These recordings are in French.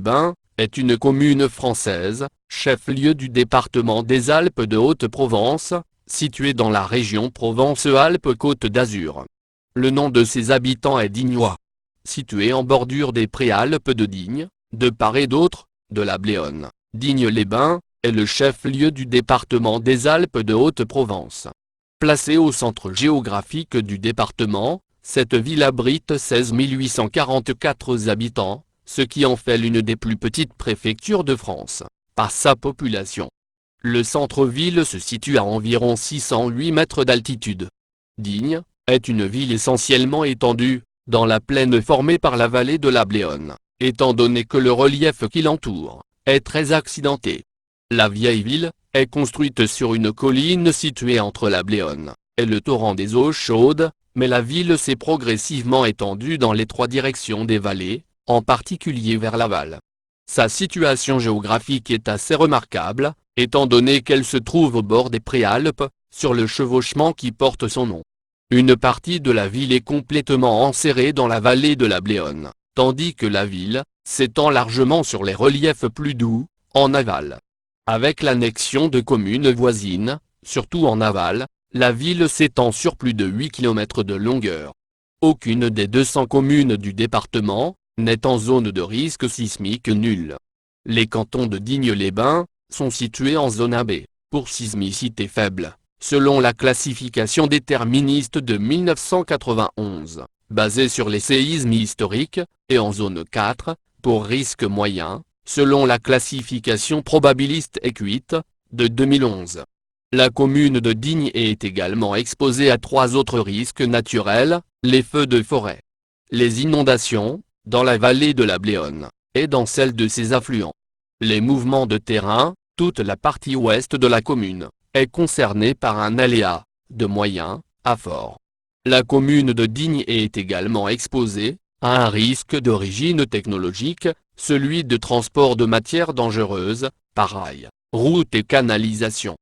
Digne-les-Bains est une commune française, chef-lieu du département des Alpes de Haute-Provence, située dans la région Provence-Alpes-Côte d'Azur. Le nom de ses habitants est Dignois. Située en bordure des préalpes de Digne, de part et d'autre, de la Bléone, Digne-les-Bains est le chef-lieu du département des Alpes de Haute-Provence. Placée au centre géographique du département, cette ville abrite 16 844 habitants, ce qui en fait l'une des plus petites préfectures de France, par sa population. Le centre-ville se situe à environ 608 mètres d'altitude. Digne est une ville essentiellement étendue, dans la plaine formée par la vallée de la Bléone, étant donné que le relief qui l'entoure est très accidenté. La vieille ville est construite sur une colline située entre la Bléone et le torrent des Eaux Chaudes, mais la ville s'est progressivement étendue dans les trois directions des vallées, en particulier vers l'aval. Sa situation géographique est assez remarquable, étant donné qu'elle se trouve au bord des Préalpes, sur le chevauchement qui porte son nom. Une partie de la ville est complètement enserrée dans la vallée de la Bléone, tandis que la ville s'étend largement sur les reliefs plus doux, en aval. Avec l'annexion de communes voisines, surtout en aval, la ville s'étend sur plus de 8 km de longueur. Aucune des 200 communes du département n'est en zone de risque sismique nul. Les cantons de Digne-les-Bains sont situés en zone AB, pour sismicité faible, selon la classification déterministe de 1991, basée sur les séismes historiques, et en zone 4, pour risque moyen, selon la classification probabiliste EQUIT, de 2011. La commune de Digne est également exposée à 3 autres risques naturels, les feux de forêt, les inondations, dans la vallée de la Bléone, et dans celle de ses affluents. Les mouvements de terrain, toute la partie ouest de la commune, est concernée par un aléa, de moyen à fort. La commune de Digne est également exposée à un risque d'origine technologique, celui de transport de matières dangereuses, par rail, route et canalisation.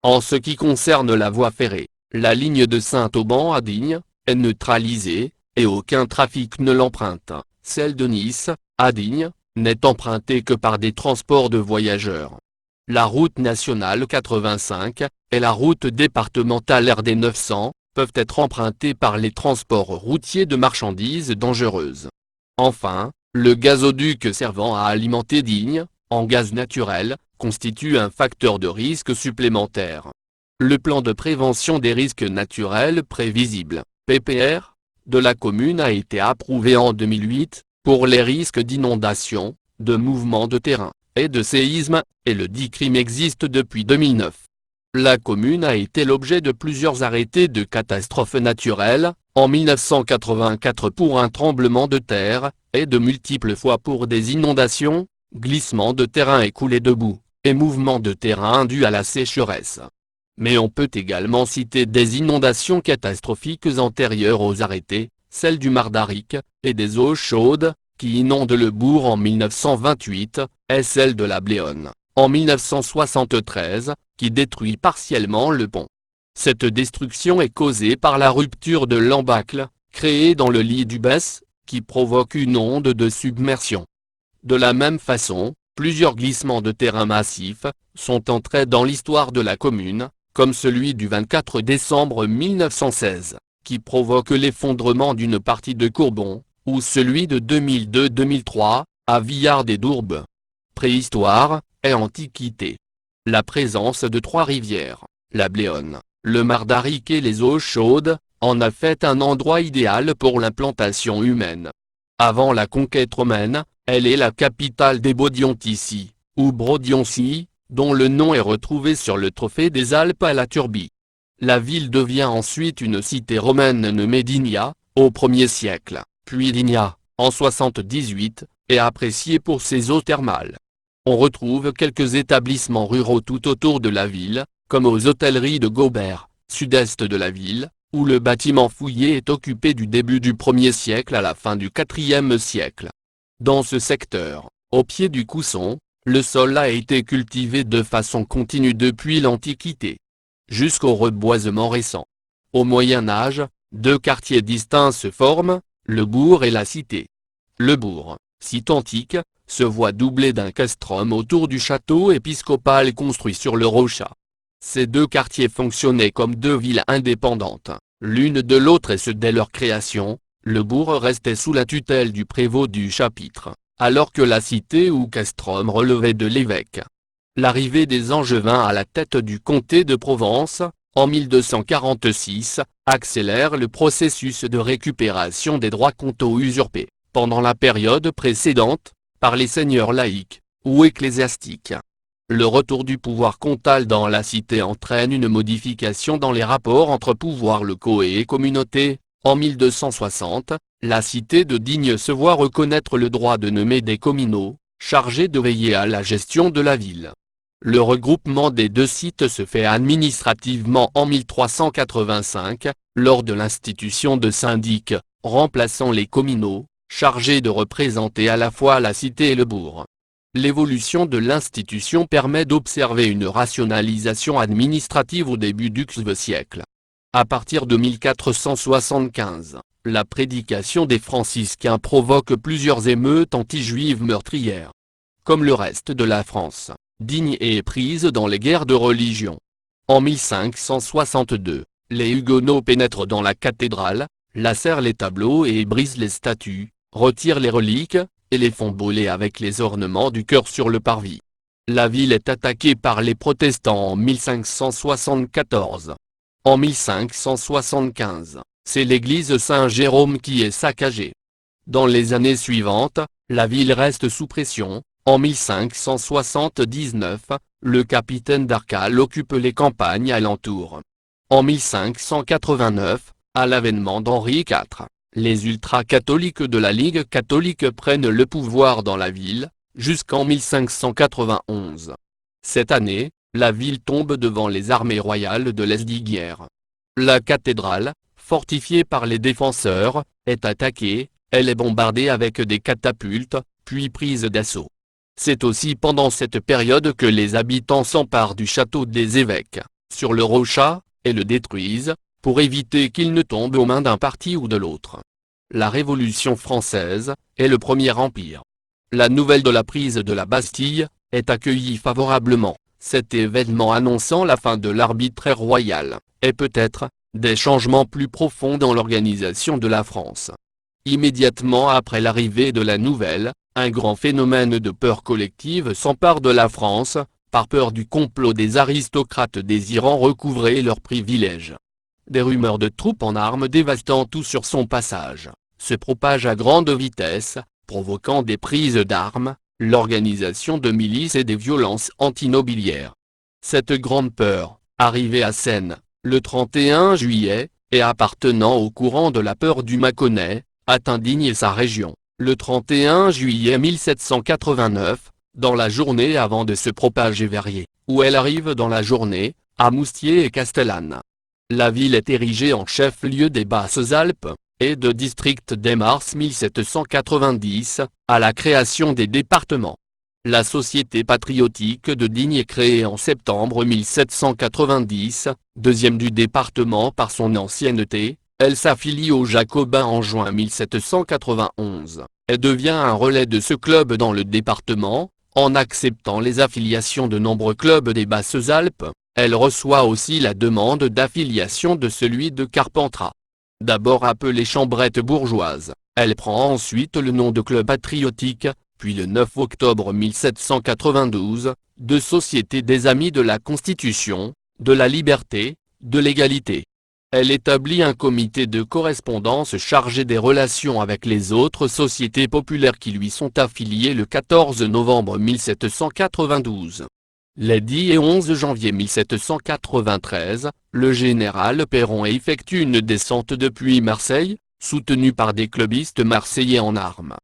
En ce qui concerne la voie ferrée, la ligne de Saint-Auban à Digne est neutralisée, et aucun trafic ne l'emprunte. Celle de Nice, à Digne, n'est empruntée que par des transports de voyageurs. La route nationale 85 et la route départementale RD 900 peuvent être empruntées par les transports routiers de marchandises dangereuses. Enfin, le gazoduc servant à alimenter Digne, en gaz naturel, constitue un facteur de risque supplémentaire. Le plan de prévention des risques naturels prévisibles, PPR, de la commune a été approuvé en 2008, pour les risques d'inondation, de mouvements de terrain, et de séisme, et le DICRIM existe depuis 2009. La commune a été l'objet de plusieurs arrêtés de catastrophes naturelles, en 1984 pour un tremblement de terre, et de multiples fois pour des inondations, glissements de terrain et coulées de boue, et mouvements de terrain dus à la sécheresse. Mais on peut également citer des inondations catastrophiques antérieures aux arrêtés, celles du Mardaric, et des Eaux Chaudes, qui inondent le bourg en 1928, et celle de la Bléone, en 1973, qui détruit partiellement le pont. Cette destruction est causée par la rupture de l'embâcle, créée dans le lit du Besse, qui provoque une onde de submersion. De la même façon, plusieurs glissements de terrain massifs sont entrés dans l'histoire de la commune, comme celui du 24 décembre 1916, qui provoque l'effondrement d'une partie de Courbon, ou celui de 2002-2003, à Villard-des-Dourbes. Préhistoire et Antiquité. La présence de 3 rivières, la Bléone, le Mardaric et les Eaux Chaudes, en a fait un endroit idéal pour l'implantation humaine. Avant la conquête romaine, elle est la capitale des Bodiontici, ou Brodionci, dont le nom est retrouvé sur le trophée des Alpes à la Turbie. La ville devient ensuite une cité romaine nommée Digna, au 1er siècle, puis Digna, en 78, et appréciée pour ses eaux thermales. On retrouve quelques établissements ruraux tout autour de la ville, comme aux hôtelleries de Gaubert, sud-est de la ville, où le bâtiment fouillé est occupé du début du 1er siècle à la fin du 4e siècle. Dans ce secteur, au pied du Cousson, le sol a été cultivé de façon continue depuis l'Antiquité, jusqu'au reboisement récent. Au Moyen Âge, 2 quartiers distincts se forment, le bourg et la cité. Le bourg, site antique, se voit doublé d'un castrum autour du château épiscopal construit sur le Rochat. Ces deux quartiers fonctionnaient comme deux villes indépendantes, l'une de l'autre et ce dès leur création. Le bourg restait sous la tutelle du prévôt du chapitre, alors que la cité ou castrum relevait de l'évêque. L'arrivée des Angevins à la tête du comté de Provence, en 1246, accélère le processus de récupération des droits comtaux usurpés, pendant la période précédente, par les seigneurs laïcs, ou ecclésiastiques. Le retour du pouvoir comtal dans la cité entraîne une modification dans les rapports entre pouvoirs locaux et communautés. En 1260, la cité de Digne se voit reconnaître le droit de nommer des communaux, chargés de veiller à la gestion de la ville. Le regroupement des deux sites se fait administrativement en 1385, lors de l'institution de syndics, remplaçant les communaux, chargés de représenter à la fois la cité et le bourg. L'évolution de l'institution permet d'observer une rationalisation administrative au début du XIIe siècle. À partir de 1475, la prédication des franciscains provoque plusieurs émeutes anti-juives meurtrières. Comme le reste de la France, Digne est prise dans les guerres de religion. En 1562, les Huguenots pénètrent dans la cathédrale, lacèrent les tableaux et brisent les statues, retirent les reliques, et les font brûler avec les ornements du chœur sur le parvis. La ville est attaquée par les protestants en 1574. En 1575, c'est l'église Saint-Jérôme qui est saccagée. Dans les années suivantes, la ville reste sous pression. En 1579, le capitaine d'Arcale occupe les campagnes alentour. En 1589, à l'avènement d'Henri IV, les ultra-catholiques de la Ligue catholique prennent le pouvoir dans la ville, jusqu'en 1591. Cette année, la ville tombe devant les armées royales de Lesdiguières. La cathédrale, fortifiée par les défenseurs, est attaquée, elle est bombardée avec des catapultes, puis prise d'assaut. C'est aussi pendant cette période que les habitants s'emparent du château des évêques, sur le Rochat, et le détruisent, pour éviter qu'il ne tombe aux mains d'un parti ou de l'autre. La Révolution française, et le Premier Empire. La nouvelle de la prise de la Bastille, est accueillie favorablement. Cet événement annonçant la fin de l'arbitraire royal, et peut-être, des changements plus profonds dans l'organisation de la France. Immédiatement après l'arrivée de la nouvelle, un grand phénomène de peur collective s'empare de la France, par peur du complot des aristocrates désirant recouvrer leurs privilèges. Des rumeurs de troupes en armes dévastant tout sur son passage, se propagent à grande vitesse, provoquant des prises d'armes, l'organisation de milices et des violences antinobiliaires. Cette grande peur, arrivée à Seyne, le 31 juillet, et appartenant au courant de la peur du Mâconnais, atteint Digne et sa région, le 31 juillet 1789, dans la journée avant de se propager vers Riez, où elle arrive dans la journée, à Moustiers et Castellane. La ville est érigée en chef-lieu des Basses-Alpes, et de district dès mars 1790, à la création des départements. La Société patriotique de Digne est créée en septembre 1790, deuxième du département par son ancienneté, elle s'affilie aux Jacobins en juin 1791, et devient un relais de ce club dans le département, en acceptant les affiliations de nombreux clubs des Basses-Alpes, elle reçoit aussi la demande d'affiliation de celui de Carpentras. D'abord appelée Chambrette bourgeoise, elle prend ensuite le nom de Club patriotique, puis le 9 octobre 1792, de Société des Amis de la Constitution, de la Liberté, de l'Égalité. Elle établit un comité de correspondance chargé des relations avec les autres sociétés populaires qui lui sont affiliées le 14 novembre 1792. Les 10 et 11 janvier 1793, le général Péron effectue une descente depuis Marseille, soutenu par des clubistes marseillais en armes.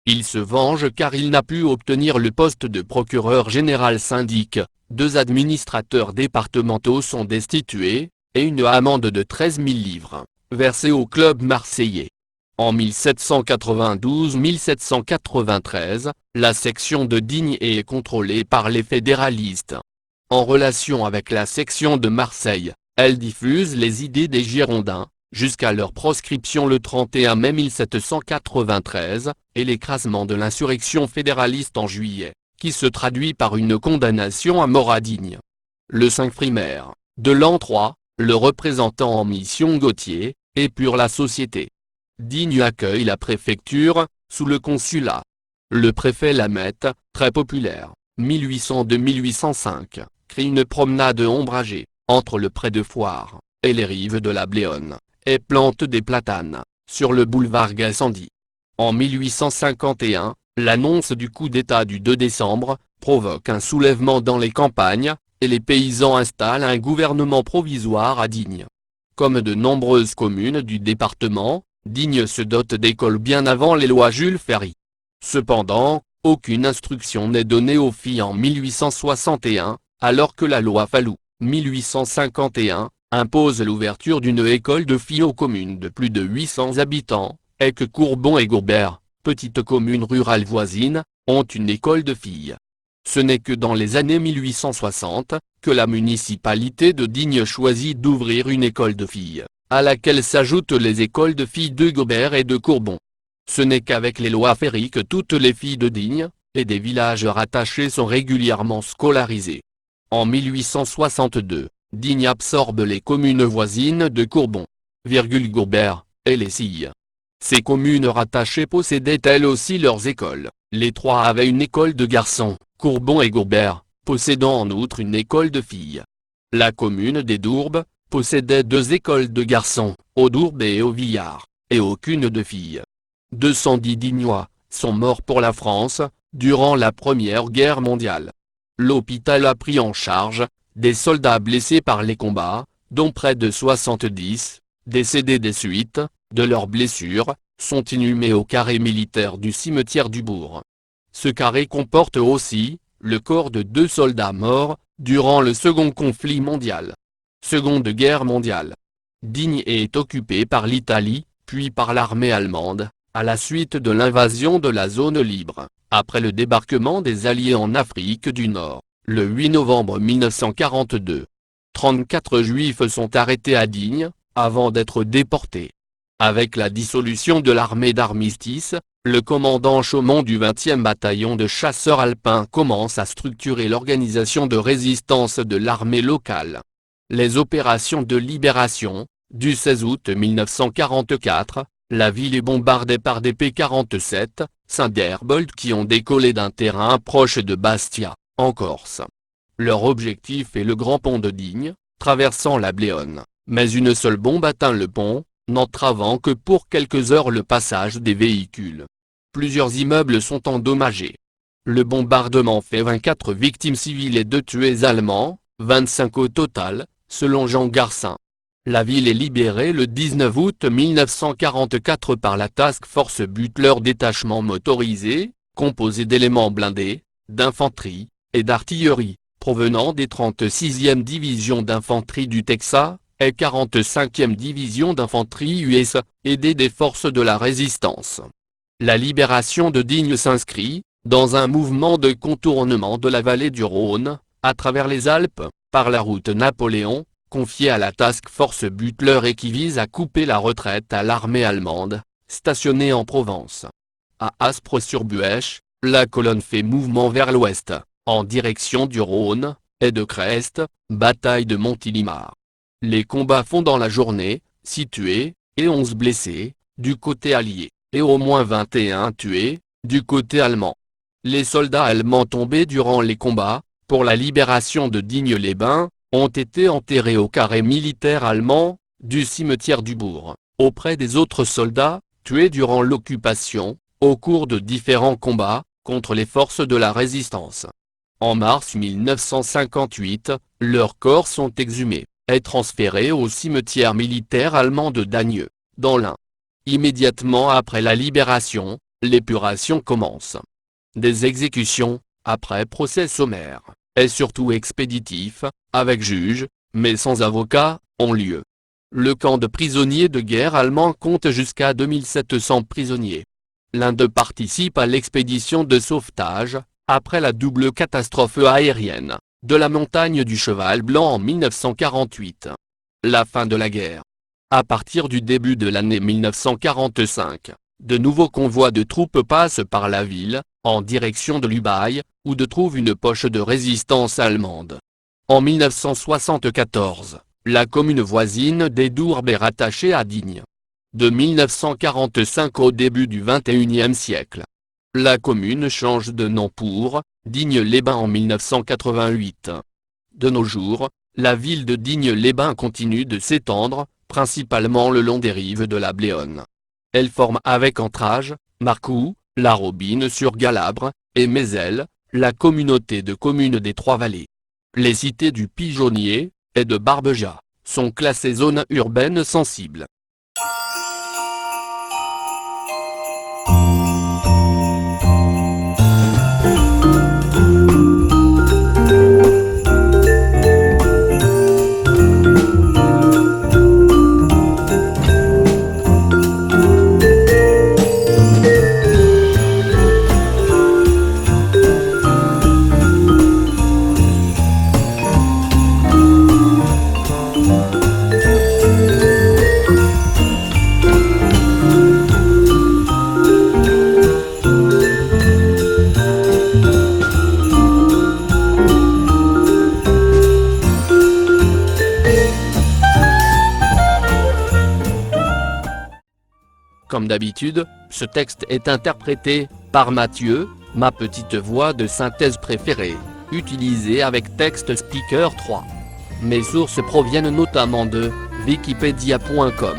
Il se venge car il n'a pu obtenir le poste de procureur général syndic, 2 administrateurs départementaux sont destitués, et une amende de 13 000 livres, versée au club marseillais. En 1792-1793, la section de Digne est contrôlée par les fédéralistes. En relation avec la section de Marseille, elle diffuse les idées des Girondins, jusqu'à leur proscription le 31 mai 1793, et l'écrasement de l'insurrection fédéraliste en juillet, qui se traduit par une condamnation à mort à Digne. Le 5 primaire de l'an 3, le représentant en mission Gauthier, épure la société. Digne accueille la préfecture, sous le consulat. Le préfet Lamette, très populaire, 1802-1805, crée une promenade ombragée, entre le pré de Foire, et les rives de la Bléone, et plante des platanes, sur le boulevard Gassendi. En 1851, l'annonce du coup d'État du 2 décembre, provoque un soulèvement dans les campagnes, et les paysans installent un gouvernement provisoire à Digne. Comme de nombreuses communes du département, Digne se dote d'écoles bien avant les lois Jules Ferry. Cependant, aucune instruction n'est donnée aux filles en 1861, alors que la loi Fallou, 1851, impose l'ouverture d'une école de filles aux communes de plus de 800 habitants, et que Courbon et Gourbert, petites communes rurales voisines, ont une école de filles. Ce n'est que dans les années 1860, que la municipalité de Digne choisit d'ouvrir une école de filles, à laquelle s'ajoutent les écoles de filles de Gobert et de Courbon. Ce n'est qu'avec les lois Ferry que toutes les filles de Digne, et des villages rattachés sont régulièrement scolarisées. En 1862, Digne absorbe les communes voisines de Courbon, Gourbert, et les Silles. Ces communes rattachées possédaient elles aussi leurs écoles. Les trois avaient une école de garçons, Courbon et Gourbert, possédant en outre une école de filles. La commune des Dourbes possédait deux écoles de garçons, aux Dourbes et au Villard, et aucune de filles. 210 Dignois sont morts pour la France, durant la Première Guerre mondiale. L'hôpital a pris en charge des soldats blessés par les combats, dont près de 70, décédés des suites de leurs blessures, sont inhumés au carré militaire du cimetière du bourg. Ce carré comporte aussi le corps de 2 soldats morts durant le Second Conflit mondial. Seconde Guerre mondiale. Digne est occupé par l'Italie, puis par l'armée allemande, à la suite de l'invasion de la zone libre, après le débarquement des Alliés en Afrique du Nord, le 8 novembre 1942. 34 Juifs sont arrêtés à Digne, avant d'être déportés. Avec la dissolution de l'armée d'armistice, le commandant Chaumont du 20e bataillon de chasseurs alpins commence à structurer l'organisation de résistance de l'armée locale. Les opérations de libération, du 16 août 1944, la ville est bombardée par des P-47, Thunderbolt qui ont décollé d'un terrain proche de Bastia, en Corse. Leur objectif est le grand pont de Digne, traversant la Bléone, mais une seule bombe atteint le pont, n'entravant que pour quelques heures le passage des véhicules. Plusieurs immeubles sont endommagés. Le bombardement fait 24 victimes civiles et 2 tués allemands, 25 au total, selon Jean Garcin. La ville est libérée le 19 août 1944 par la Task Force Butler détachement motorisé, composé d'éléments blindés, d'infanterie, et d'artillerie, provenant des 36e divisions d'infanterie du Texas, et 45e division d'infanterie US, aidée des forces de la résistance. La libération de Digne s'inscrit dans un mouvement de contournement de la vallée du Rhône, à travers les Alpes, par la route Napoléon, confiée à la Task Force Butler et qui vise à couper la retraite à l'armée allemande, stationnée en Provence. À Aspres-sur-Buèche, la colonne fait mouvement vers l'ouest, en direction du Rhône, et de Crest, bataille de Montélimar. Les combats font dans la journée, 6 tués, et 11 blessés, du côté allié, et au moins 21 tués, du côté allemand. Les soldats allemands tombés durant les combats, pour la libération de Digne-les-Bains, ont été enterrés au carré militaire allemand, du cimetière du bourg, auprès des autres soldats, tués durant l'occupation, au cours de différents combats, contre les forces de la résistance. En mars 1958, leurs corps sont exhumés, et transférés au cimetière militaire allemand de Dagneux, dans l'Ain. Immédiatement après la libération, l'épuration commence. Des exécutions, après procès sommaire, et surtout expéditifs, avec juge, mais sans avocat, ont lieu. Le camp de prisonniers de guerre allemand compte jusqu'à 2700 prisonniers. L'Inde participe à l'expédition de sauvetage, après la double catastrophe aérienne, de la montagne du Cheval Blanc en 1948. La fin de la guerre. À partir du début de l'année 1945, de nouveaux convois de troupes passent par la ville, en direction de l'Ubaye, où se trouve une poche de résistance allemande. En 1974, la commune voisine d'Édourbes est rattachée à Digne. De 1945 au début du XXIe siècle, la commune change de nom pour Digne-les-Bains en 1988. De nos jours, la ville de Digne-les-Bains continue de s'étendre, principalement le long des rives de la Bléone. Elle forme avec Entrage, Marcoux, La Robine-sur-Galabre, et Mézelles, la communauté de communes des Trois-Vallées. Les cités du Pigeonnier, et de Barbejas, sont classées zones urbaines sensibles. Comme d'habitude, ce texte est interprété par Mathieu, ma petite voix de synthèse préférée, utilisée avec TextSpeaker 3. Mes sources proviennent notamment de Wikipedia.com.